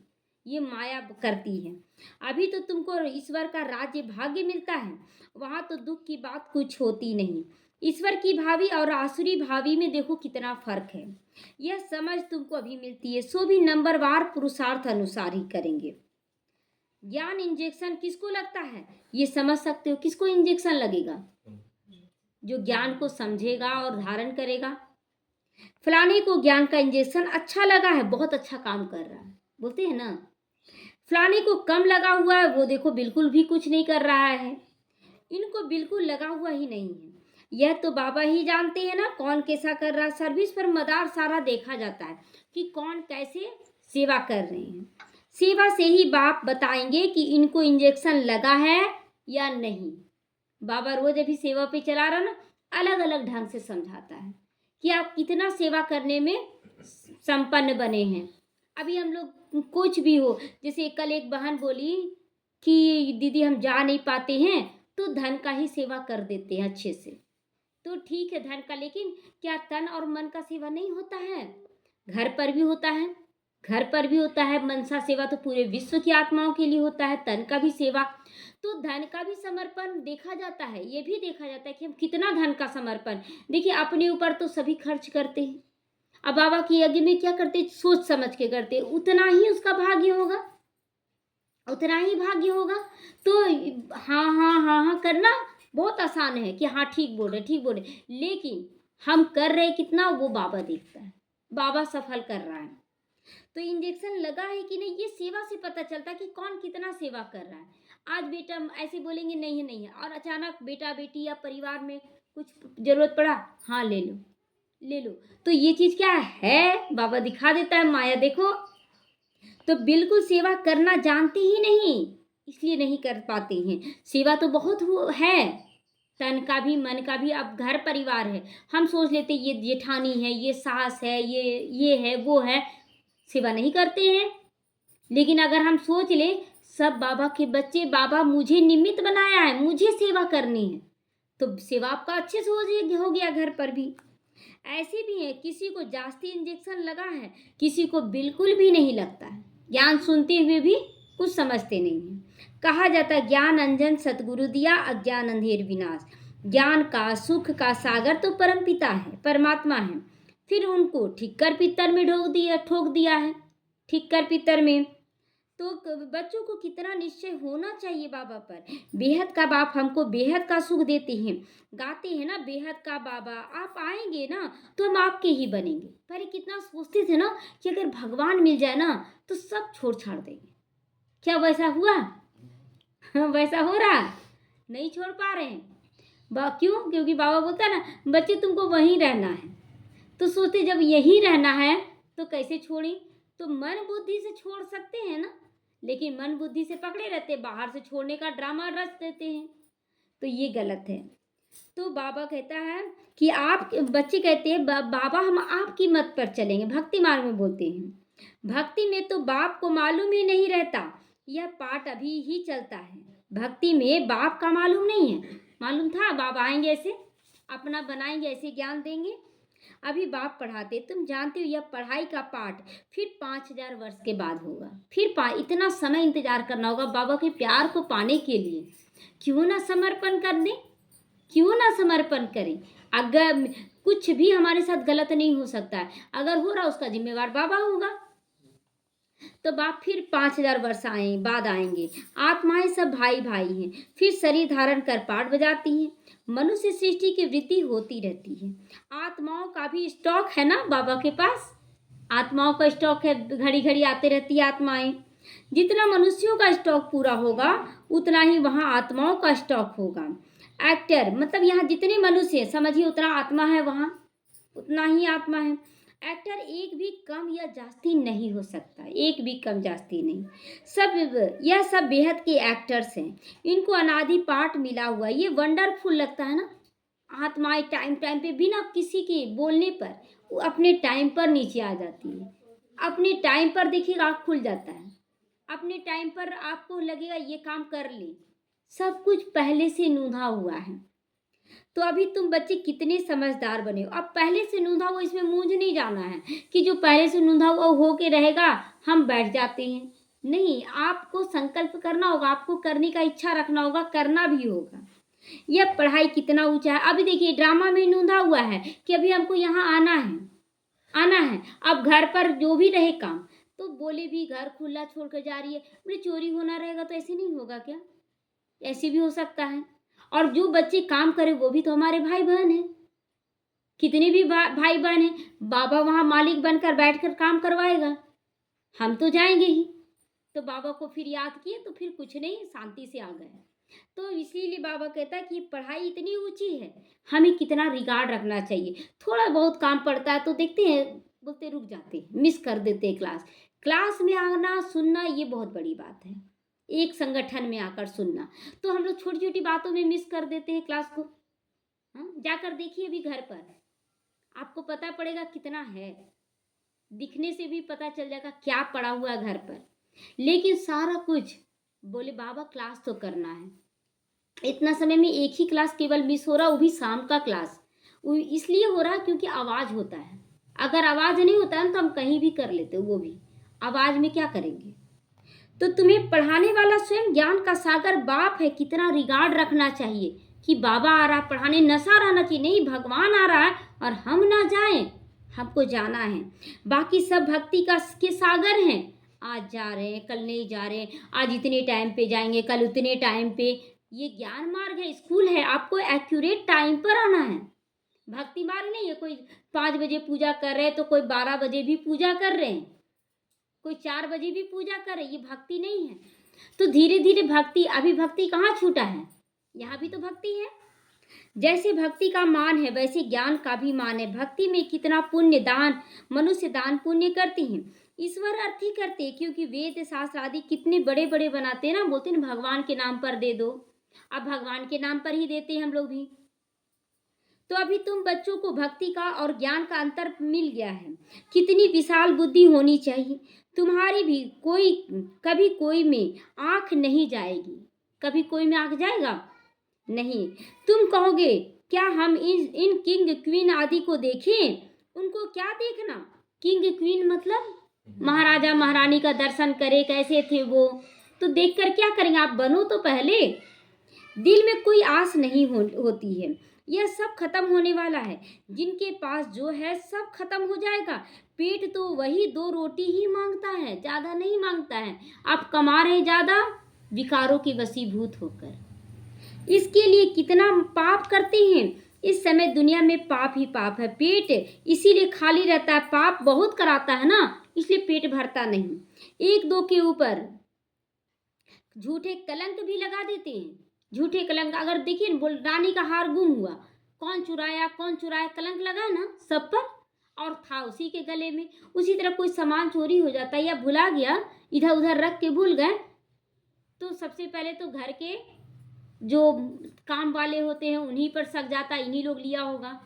ये माया करती है। अभी तो तुमको ईश्वर का राज्य भाग्य मिलता है, वहाँ तो दुख की बात कुछ होती नहीं। ईश्वर की भावी और आसुरी भावी में देखो कितना फर्क है। यह समझ तुमको अभी मिलती है, सो भी नंबरवार पुरुषार्थ अनुसार ही करेंगे। ज्ञान इंजेक्शन किसको लगता है ये समझ सकते हो? किसको इंजेक्शन लगेगा? जो ज्ञान को समझेगा और धारण करेगा। फलाने को ज्ञान का इंजेक्शन अच्छा लगा है, बहुत अच्छा काम कर रहा है, बोलते हैं ना। फलाने को कम लगा हुआ है, वो देखो बिल्कुल भी कुछ नहीं कर रहा है। इनको बिल्कुल लगा हुआ ही नहीं है। यह तो बाबा ही जानते हैं ना कौन कैसा कर रहा है। सर्विस पर मदार सारा देखा जाता है कि कौन कैसे सेवा कर रहे हैं। सेवा से ही बाप बताएंगे कि इनको इंजेक्शन लगा है या नहीं। बाबा रोज अभी सेवा पे चला रहा ना, अलग अलग ढंग से समझाता है कि आप कितना सेवा करने में संपन्न बने हैं। अभी हम लोग कुछ भी हो, जैसे कल एक बहन बोली कि दीदी हम जा नहीं पाते हैं तो धन का ही सेवा कर देते हैं अच्छे से। तो ठीक है धन का, लेकिन क्या तन और मन का सेवा नहीं होता है? घर पर भी होता है, घर पर भी होता है। मनसा सेवा तो पूरे विश्व की आत्माओं के लिए होता है। तन का भी सेवा, तो धन का भी समर्पण देखा जाता है। ये भी देखा जाता है कि हम कितना धन का समर्पण, देखिए अपने ऊपर तो सभी खर्च करते हैं। अब बाबा की यज्ञ में क्या करते? सोच समझ के करते, उतना ही उसका भाग्य होगा, उतना ही भाग्य होगा। तो हाँ हाँ हाँ हाँ करना बहुत आसान है कि हाँ ठीक बोल रहे, ठीक बोल रहे, लेकिन हम कर रहे कितना वो बाबा देखता है, बाबा सफल कर रहा है। तो इंजेक्शन लगा है कि नहीं, ये सेवा से पता चलता है कि कौन कितना सेवा कर रहा है। आज बेटा ऐसे बोलेंगे नहीं है नहीं है, और अचानक बेटा बेटी या परिवार में कुछ जरूरत पड़ा, हाँ ले लो ले लो। तो ये चीज़ क्या है? बाबा दिखा देता है माया, देखो। तो बिल्कुल सेवा करना जानते ही नहीं, इसलिए नहीं कर पाते हैं। सेवा तो बहुत है, तन का भी मन का भी। अब घर परिवार है, हम सोच लेते ये जेठानी है, ये सास है, ये है वो है, सेवा नहीं करते हैं। लेकिन अगर हम सोच ले सब बाबा के बच्चे, बाबा मुझे निमित्त बनाया है, मुझे सेवा करनी है, तो सेवा आपका अच्छे से हो गया। घर पर भी ऐसे भी है, किसी को जास्ती इंजेक्शन लगा है, किसी को बिल्कुल भी नहीं लगता है। ज्ञान सुनते हुए भी कुछ समझते नहीं हैं। कहा जाता है ज्ञान अंजन सतगुरु दिया, अज्ञान अंधेर विनाश। ज्ञान का सुख का सागर तो परमपिता है, परमात्मा है, फिर उनको ठिक्कर पित्तर में ठोक दिया है, ठिक्कर पित्तर में। तो बच्चों को कितना निश्चय होना चाहिए बाबा पर। बेहद का बाप हमको बेहद का सुख देते हैं, गाते हैं ना, बेहद का बाबा आप आएंगे ना तो हम आपके ही बनेंगे। पहले कितना सोचते थे ना कि अगर भगवान मिल जाए ना तो सब छोड़ छाड़ देंगे। क्या वैसा हुआ? वैसा हो रहा? नहीं छोड़ पा रहे हैं। क्यों? क्योंकि बाबा बोलता है ना बच्चे तुमको वहीं रहना है। तो सोचते जब यहीं रहना है तो कैसे छोड़ें? तो मन बुद्धि से छोड़ सकते हैं ना, लेकिन मन बुद्धि से पकड़े रहते, बाहर से छोड़ने का ड्रामा रच देते हैं, तो ये गलत है। तो बाबा कहता है कि आप बच्चे कहते हैं बाबा हम आपकी मत पर चलेंगे। भक्ति मार्ग में बोलते हैं। भक्ति में तो बाप को मालूम ही नहीं रहता, यह पाठ अभी ही चलता है। भक्ति में बाप का मालूम नहीं है। मालूम था बाप आएंगे ऐसे अपना बनाएंगे, ऐसे ज्ञान देंगे। अभी बाप पढ़ाते, तुम जानते हो यह पढ़ाई का पाठ फिर 5000 वर्ष के बाद होगा। फिर इतना समय इंतजार करना होगा बाबा के प्यार को पाने के लिए। क्यों ना समर्पण कर दें, क्यों ना समर्पण करें। अगर कुछ भी हमारे साथ गलत नहीं हो सकता है, अगर हो रहा उसका जिम्मेवार बाबा होगा। तो बाप फिर 5000 वर्ष बाद आएंगे। आत्माएं सब भाई भाई हैं, फिर शरीर धारण कर पाठ बजाती हैं। मनुष्य सृष्टि की वृद्धि होती रहती है। आत्माओं का भी स्टॉक है ना बाबा के पास, आत्माओं का स्टॉक है, घड़ी घड़ी आते रहती है आत्माएं। जितना मनुष्यों का स्टॉक पूरा होगा उतना ही वहाँ आत्माओं का स्टॉक होगा। एक्टर मतलब यहाँ जितने मनुष्य समझिए उतना आत्मा है, वहाँ उतना ही आत्मा है। एक्टर एक भी कम या जास्ती नहीं हो सकता, एक भी कम जास्ती नहीं। यह सब बेहद के एक्टर्स हैं, इनको अनादि पाठ मिला हुआ। ये वंडरफुल लगता है ना, आत्माएं टाइम टाइम पे बिना किसी के बोलने पर वो अपने टाइम पर नीचे आ जाती है। अपने टाइम पर देखिए आँख खुल जाता है, अपने टाइम पर आपको लगेगा ये काम कर ले। सब कुछ पहले से नूंधा हुआ है। तो अभी तुम बच्चे कितने समझदार बने हो। अब पहले से नूंधा हुआ इसमें मूंझ नहीं जाना है कि जो पहले से नूंधा हुआ हो के रहेगा हम बैठ जाते हैं। नहीं, आपको संकल्प करना होगा, आपको करने का इच्छा रखना होगा, करना भी होगा। यह पढ़ाई कितना ऊंचा है। अभी देखिए ड्रामा में नूंधा हुआ है कि अभी हमको यहाँ आना है, आना है। अब घर पर जो भी रहे काम तो बोले भी घर खुला छोड़ कर जा रही है, बोले चोरी होना रहेगा तो ऐसे नहीं होगा क्या? ऐसे भी हो सकता है। और जो बच्चे काम करे वो भी तो हमारे भाई बहन हैं। कितने भी भाई बहन हैं, बाबा वहाँ मालिक बनकर बैठकर काम करवाएगा, हम तो जाएंगे ही। तो बाबा को फिर याद किए तो फिर कुछ नहीं, शांति से आ गए। तो इसीलिए बाबा कहता है कि पढ़ाई इतनी ऊंची है, हमें कितना रिगार्ड रखना चाहिए। थोड़ा बहुत काम पड़ता है तो देखते हैं, बोलते रुक जाते, मिस कर देते क्लास में आना सुनना ये बहुत बड़ी बात है। एक संगठन में आकर सुनना, तो हम लोग छोटी छोटी बातों में मिस कर देते हैं क्लास को। जाकर देखिए अभी घर पर आपको पता पड़ेगा कितना है, दिखने से भी पता चल जाएगा क्या पड़ा हुआ है घर पर। लेकिन सारा कुछ बोले बाबा क्लास तो करना है। इतना समय में एक ही क्लास केवल मिस हो रहा, वो भी शाम का क्लास। इसलिए हो रहा क्योंकि आवाज़ होता है। अगर आवाज़ नहीं होता है तो हम कहीं भी कर लेते, वो भी आवाज़ में क्या करेंगे। तो तुम्हें पढ़ाने वाला स्वयं ज्ञान का सागर बाप है, कितना रिगार्ड रखना चाहिए कि बाबा आ रहा पढ़ाने, नशा रहना चाहिए नहीं, भगवान आ रहा है और हम ना जाएं, हमको जाना है। बाकी सब भक्ति के सागर हैं, आज जा रहे हैं कल नहीं जा रहे हैं, आज इतने टाइम पे जाएंगे कल उतने टाइम पे। ये ज्ञान मार्ग है, स्कूल है, आपको एक्यूरेट टाइम पर आना है। भक्ति मार्ग नहीं है कोई 5 बजे पूजा कर रहे हैं तो कोई 12 बजे भी पूजा कर रहे हैं, कोई 4 बजे भी पूजा करे, ये भक्ति नहीं है। तो धीरे धीरे भक्ति, अभी भक्ति कहाँ छूटा है, यहाँ भी तो भक्ति है। जैसे भक्ति का मान है वैसे ज्ञान का भी मान है। भक्ति में कितना पुण्य दान, मनुष्य दान पुण्य करते हैं, ईश्वर अर्थ ही करते हैं। क्योंकि वेद शास्त्र आदि कितने बड़े बड़े बनाते हैं ना, बोलते हैं भगवान के नाम पर दे दो। अब भगवान के नाम पर ही देते हैं हम लोग भी। तो अभी तुम बच्चों को भक्ति का और ज्ञान का अंतर मिल गया है। कितनी विशाल बुद्धि होनी चाहिए। तुम्हारी भी कभी कोई में आंख नहीं जाएगी। कभी कोई में आंख जाएगा नहीं। तुम कहोगे क्या हम इन किंग क्वीन आदि को देखें? उनको क्या देखना? किंग क्वीन मतलब महाराजा महारानी का दर्शन करे, कैसे थे वो, तो देखकर क्या करेंगे? आप बनो तो पहले। दिल में कोई आस नहीं होती है। यह सब खत्म होने वाला है। जिनके पास जो है सब खत्म हो जाएगा। पेट तो वही 2 रोटी ही मांगता है, ज्यादा नहीं मांगता है। आप कमा रहे ज्यादा, विकारों के वशीभूत होकर। इसके लिए कितना पाप करते हैं। इस समय दुनिया में पाप ही पाप है। पेट इसीलिए खाली रहता है, पाप बहुत कराता है ना, इसलिए पेट भरता नहीं। एक दो के ऊपर झूठे कलंक भी लगा देते हैं। झूठे कलंक, अगर देखिए रानी का हार गुम हुआ, कौन चुराया कलंक लगा ना सब पर, और था उसी के गले में। उसी तरह कोई सामान चोरी हो जाता है या भुला गया, इधर उधर रख के भूल गए, तो सबसे पहले तो घर के जो काम वाले होते हैं उन्हीं पर शक जाता है, इन्हीं लोग लिया होगा।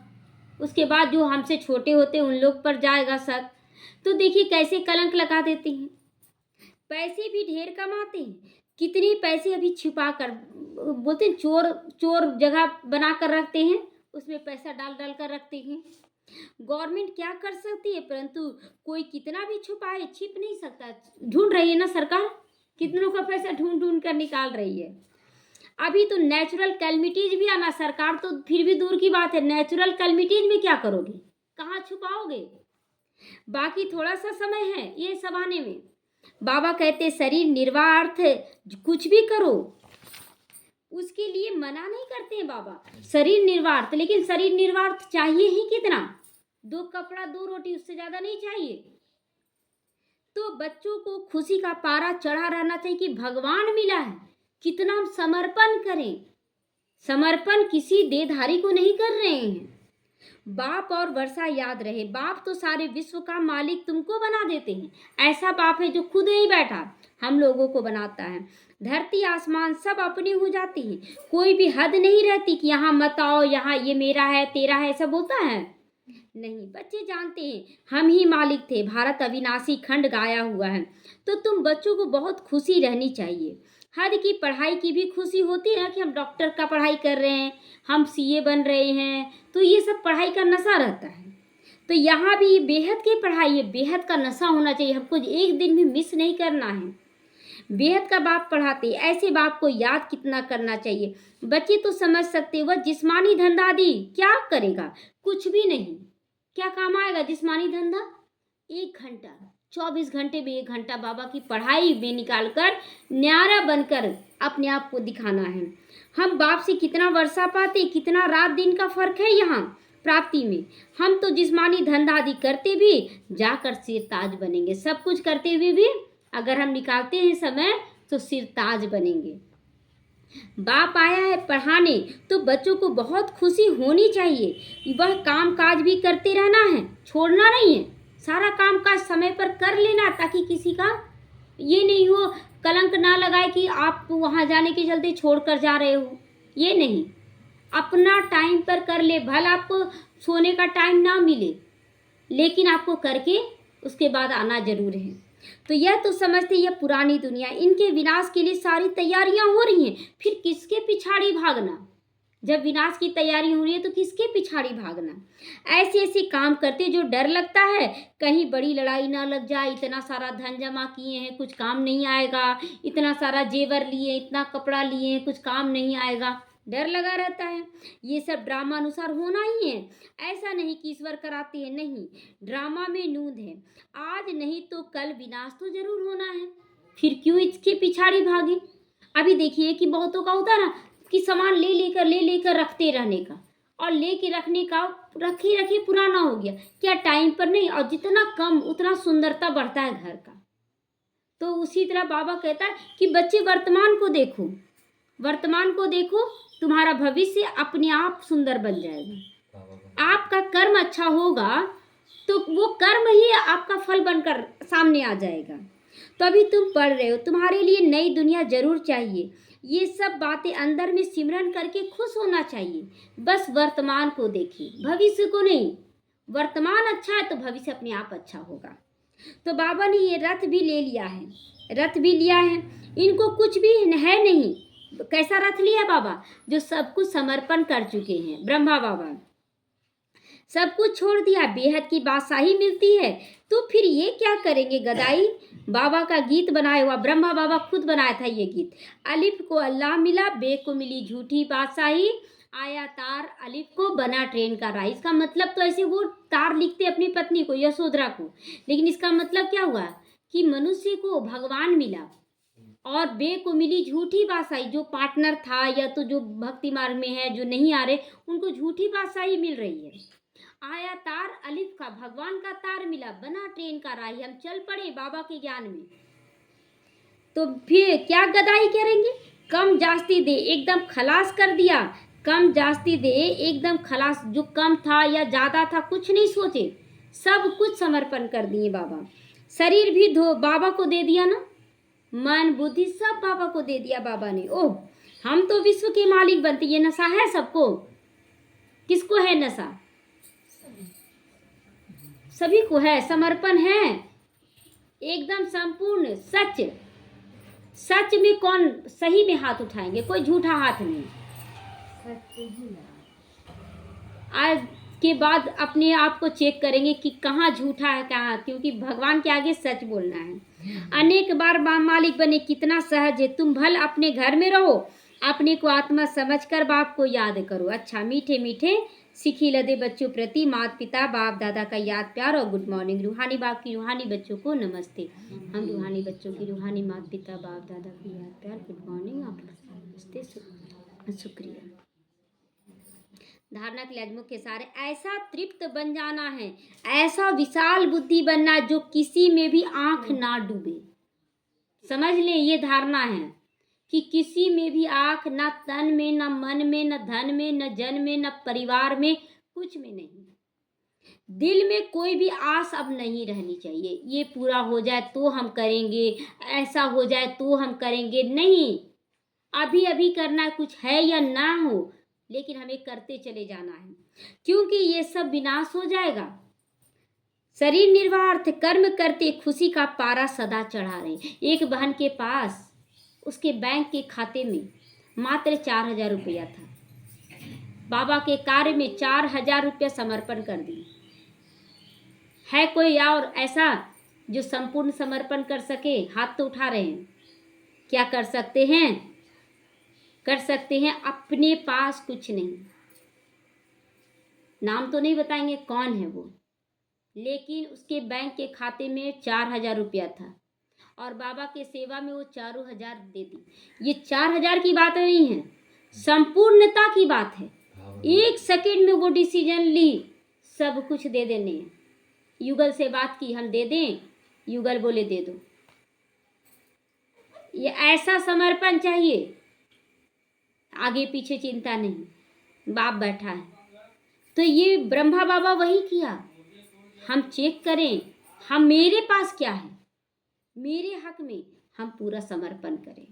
उसके बाद जो हमसे छोटे होते हैं उन लोग पर जाएगा शक। तो देखिए कैसे कलंक लगा देते हैं। पैसे भी ढेर कमाते हैं। कितने पैसे अभी छिपा कर, बोलते हैं चोर जगह बना कर रखते हैं, उसमें पैसा डाल डाल कर रखते हैं। गवर्नमेंट क्या कर सकती है, परंतु कोई कितना भी छुपाए छिप नहीं सकता। ढूंढ रही है ना सरकार, कितनों का पैसा ढूंढ ढूंढ कर निकाल रही है। अभी तो नेचुरल कैलमिटीज भी आना, सरकार तो फिर भी दूर की बात है, नेचुरल कैलमिटीज में क्या करोगे, कहाँ छुपाओगे? बाकी थोड़ा सा समय है ये सब आने में। बाबा कहते शरीर निर्वाह कुछ भी करो, उसके लिए मना नहीं करते हैं बाबा। शरीर निर्वाह, लेकिन शरीर निर्वाह चाहिए ही कितना? 2 कपड़ा 2 रोटी, उससे ज्यादा नहीं चाहिए। तो बच्चों को खुशी का पारा चढ़ा रहना चाहिए कि भगवान मिला है, कितना हम समर्पण करें। समर्पण किसी देहधारी को नहीं कर रहे हैं। बाप और वर्षा याद रहे, बाप तो सारे विश्व का मालिक तुमको बना देते हैं। ऐसा बाप है जो खुद ही बैठा हम लोगों को बनाता है। धरती आसमान सब अपने हो जाती हैं, कोई भी हद नहीं रहती कि यहाँ मत आओ, यहाँ ये मेरा है तेरा है, ऐसा बोलता है नहीं। बच्चे जानते हैं हम ही मालिक थे, भारत अविनाशी खंड गाया हुआ है। तो तुम बच्चों को बहुत खुशी रहनी चाहिए। हद की पढ़ाई की भी खुशी होती है कि हम डॉक्टर का पढ़ाई कर रहे हैं, हम सीए बन रहे हैं, तो ये सब पढ़ाई का नशा रहता है। तो यहाँ भी बेहद की पढ़ाई है, बेहद का नशा होना चाहिए, हमको एक दिन भी मिस नहीं करना है। बेहद का बाप पढ़ाते, ऐसे बाप को याद कितना करना चाहिए। बच्चे तो समझ सकते, वह जिस्मानी धंधा दी क्या करेगा, कुछ भी नहीं। क्या काम आएगा जिस्मानी धंधा? 1 घंटा, 24 घंटे में 1 घंटा बाबा की पढ़ाई में निकाल कर न्यारा बनकर अपने आप को दिखाना है। हम बाप से कितना वर्षा पाते, कितना रात दिन का फर्क है यहाँ प्राप्ति में। हम तो जिस्मानी धंधा आदि करते भी जाकर सिरताज बनेंगे। सब कुछ करते हुए भी अगर हम निकालते हैं समय तो सिरताज बनेंगे। बाप आया है पढ़ाने, तो बच्चों को बहुत खुशी होनी चाहिए। वह काम काज भी करते रहना है, छोड़ना नहीं है। सारा काम काज समय पर कर लेना, ताकि किसी का ये नहीं हो, कलंक ना लगाए कि आप वहाँ जाने के चलते छोड़ कर जा रहे हो। ये नहीं, अपना टाइम पर कर ले। भले आपको सोने का टाइम ना मिले, लेकिन आपको करके उसके बाद आना जरूर है। तो यह तो समझते यह पुरानी दुनिया, इनके विनाश के लिए सारी तैयारियां हो रही हैं, फिर किसके पिछाड़ी भागना? जब विनाश की तैयारी हो रही है तो किसके पिछाड़ी भागना? ऐसे ऐसे काम करते जो डर लगता है कहीं बड़ी लड़ाई ना लग जाए। इतना सारा धन जमा किए हैं, कुछ काम नहीं आएगा। इतना सारा जेवर लिए, इतना कपड़ा लिए हैं, कुछ काम नहीं आएगा, डर लगा रहता है। ये सब ड्रामा अनुसार होना ही है। ऐसा नहीं कि ईश्वर कराते हैं, नहीं, ड्रामा में नूंद है। आज नहीं तो कल विनाश तो जरूर होना है, फिर क्यों इसके पिछाड़ी भागे? अभी देखिए कि बहुतों का होता है ना कि सामान ले लेकर रखते रहने का, और लेके रखने का रखे पुराना हो गया, क्या टाइम पर नहीं, और जितना कम उतना सुंदरता बढ़ता है घर का। तो उसी तरह बाबा कहता है कि बच्चे वर्तमान को देखो, वर्तमान को देखो, तुम्हारा भविष्य अपने आप सुंदर बन जाएगा। आपका कर्म अच्छा होगा तो वो कर्म ही आपका फल बनकर सामने आ जाएगा। तो अभी तुम पढ़ रहे हो, तुम्हारे लिए नई दुनिया जरूर चाहिए। ये सब बातें अंदर में सिमरन करके खुश होना चाहिए। बस वर्तमान को देखिए, भविष्य को नहीं। वर्तमान अच्छा है तो भविष्य अपने आप अच्छा होगा। तो बाबा ने ये रथ भी ले लिया है, रथ भी लिया है। इनको कुछ भी है नहीं। कैसा रथ लिया बाबा? जो सब कुछ समर्पण कर चुके हैं। ब्रह्मा बाबा सब कुछ छोड़ दिया, बेहद की बादशाही मिलती है, तो फिर ये क्या करेंगे? गदाई बाबा का गीत बनाया हुआ, ब्रह्मा बाबा खुद बनाया था ये गीत। अलिफ को अल्लाह मिला, बे को मिली झूठी बादशाही, आया तार अलिफ को बना ट्रेन का राही। इसका मतलब तो ऐसे वो तार लिखते अपनी पत्नी को, यशोधरा को, लेकिन इसका मतलब क्या हुआ कि मनुष्य को भगवान मिला और बे को मिली झूठी बादशाही। जो पार्टनर था या तो जो भक्ति मार्ग में है, जो नहीं आ रहे, उनको झूठी बादशाही मिल रही है। आया तार अलिफ का, भगवान का तार मिला, बना ट्रेन का राही। हम चल पड़े बाबा के ज्ञान में। तो फिर क्या गदाई करेंगे? कम जास्ती दे, एकदम खलास कर दिया। कम जास्ती दे, एकदम खलास। जो कम था या ज्यादा था, कुछ नहीं सोचे, सब कुछ समर्पण कर दिए बाबा। शरीर भी बाबा को दे दिया ना, मन बुद्धि सब बाबा को दे दिया बाबा ने। ओह, हम तो विश्व के मालिक बनते। ये नशा है सबको। किसको है नशा? सभी को है। समर्पण है एकदम संपूर्ण। सच, सच में कौन सही में हाथ उठाएंगे? कोई झूठा हाथ नहीं। आज के बाद अपने आप को चेक करेंगे कि कहाँ झूठा है कहाँ, क्योंकि भगवान के आगे सच बोलना है। अनेक बार मालिक बने, कितना सहज है। तुम भल अपने घर में रहो, अपने को आत्मा समझकर बाप को याद करो। अच्छा, मीठे मीठे सीखी लदे बच्चों प्रति माता पिता बाप दादा का याद प्यार और गुड मॉर्निंग। रूहानी बाप की रूहानी बच्चों को नमस्ते। हम रूहानी बच्चों की रूहानी माता पिता बाप दादा की याद प्यार, गुड मॉर्निंग, आप नमस्ते, शुक्रिया। धारणा के लिए आज मुख्य सारे, ऐसा तृप्त बन जाना है, ऐसा विशाल बुद्धि बनना है जो किसी में भी आंख ना डूबे। समझ लें, ये धारणा है कि किसी में भी आंख, ना तन में, ना मन में, ना धन में, ना जन में, ना परिवार में, कुछ में नहीं। दिल में कोई भी आस अब नहीं रहनी चाहिए। ये पूरा हो जाए तो हम करेंगे, ऐसा हो जाए तो हम करेंगे। नहीं, अभी अभी करना कुछ है या ना हो, लेकिन हमें करते चले जाना है, क्योंकि ये सब विनाश हो जाएगा। शरीर निर्वार्थ कर्म करते खुशी का पारा सदा चढ़ा रहे। एक बहन के पास उसके बैंक के खाते में मात्र 4,000 रुपया था। बाबा के कार्य में 4,000 रुपया समर्पण कर दिए। है कोई और ऐसा जो संपूर्ण समर्पण कर सके? हाथ तो उठा रहे हैं। क्या कर सकते हैं? कर सकते हैं। अपने पास कुछ नहीं, नाम तो नहीं बताएंगे कौन है वो, लेकिन उसके बैंक के खाते में 4,000 रुपया था और बाबा के सेवा में वो 4,000 दे दी। ये 4,000 की बात नहीं है, संपूर्णता की बात है। एक सेकंड में वो डिसीजन ली, सब कुछ दे देने हैं। युगल से बात की, हम दे दें? युगल बोले दे दो। ये ऐसा समर्पण चाहिए, आगे पीछे चिंता नहीं। बाप बैठा है, तो ये ब्रह्मा बाबा वही किया। हम चेक करें, हम मेरे पास क्या है, मेरे हक में हम पूरा समर्पण करें।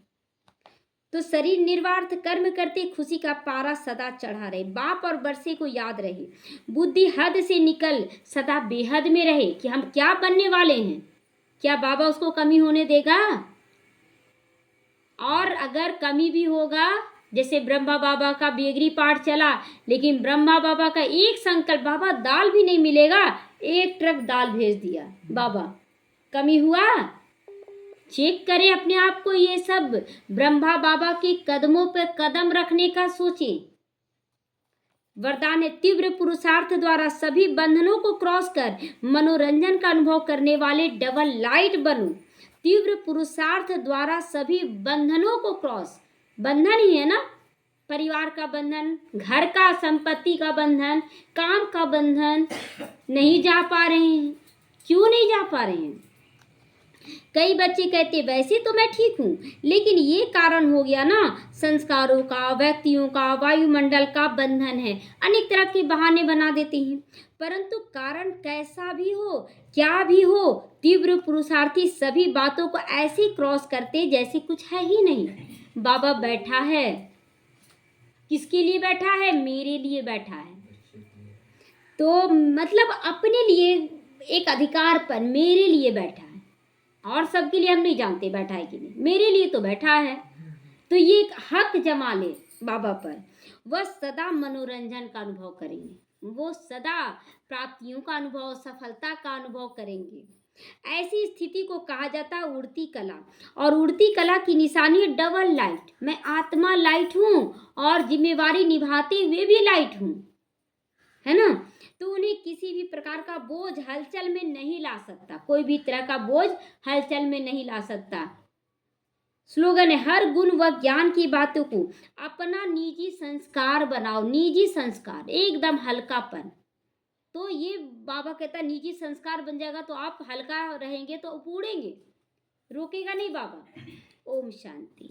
तो शरीर निर्वार्थ कर्म करते खुशी का पारा सदा चढ़ा रहे। बाप और बरसे को याद रहे। बुद्धि हद से निकल सदा बेहद में रहे कि हम क्या बनने वाले हैं। क्या बाबा उसको कमी होने देगा? और अगर कमी भी होगा, जैसे ब्रह्मा बाबा का बेगरी पाठ चला, लेकिन ब्रह्मा बाबा का एक संकल्प, बाबा दाल भी नहीं मिलेगा, 1 ट्रक दाल भेज दिया बाबा। कमी हुआ? चेक करें अपने आप को। ये सब ब्रह्मा बाबा के कदमों पर कदम रखने का सोचें। वरदान है, तीव्र पुरुषार्थ द्वारा सभी बंधनों को क्रॉस कर मनोरंजन का अनुभव करने वाले डबल लाइट बनो। तीव्र पुरुषार्थ द्वारा सभी बंधनों को क्रॉस, बंधन ही है ना, परिवार का बंधन, घर का, संपत्ति का बंधन, काम का बंधन। नहीं जा पा रहे हैं। क्यों नहीं जा पा रहे हैं? कई बच्चे कहते वैसे तो मैं ठीक हूँ, लेकिन ये कारण हो गया ना, संस्कारों का, व्यक्तियों का, वायुमंडल का बंधन है। अनेक तरह के बहाने बना देते हैं, परंतु कारण कैसा भी हो, क्या भी हो, तीव्र पुरुषार्थी सभी बातों को ऐसे क्रॉस करते जैसे कुछ है ही नहीं। बाबा बैठा है, किसके लिए बैठा है? मेरे लिए बैठा है। तो मतलब अपने लिए एक अधिकार पर मेरे लिए बैठा है, और सबके लिए हम नहीं जानते बैठा है कि नहीं, मेरे लिए तो बैठा है। तो ये एक हक जमा ले बाबा पर, वह सदा मनोरंजन का अनुभव करेंगे। वो सदा प्राप्तियों का अनुभव, सफलता का अनुभव करेंगे। ऐसी स्थिति को कहा जाता है उड़ती कला। और उड़ती कला की निशानी है डबल लाइट। मैं आत्मा लाइट हूँ और जिम्मेवारी निभाते हुए भी लाइट हूँ, है ना। तो उन्हें किसी भी प्रकार का बोझ हलचल में नहीं ला सकता, कोई भी तरह का बोझ हलचल में नहीं ला सकता। स्लोगन है, हर गुण व ज्ञान की बातों को अपना निजी संस्कार बनाओ। निजी संस्कार, एकदम हल्कापन। तो ये बाबा कहता है निजी संस्कार बन जाएगा तो आप हल्का रहेंगे तो उड़ेंगे, रोकेगा नहीं बाबा। ओम शांति।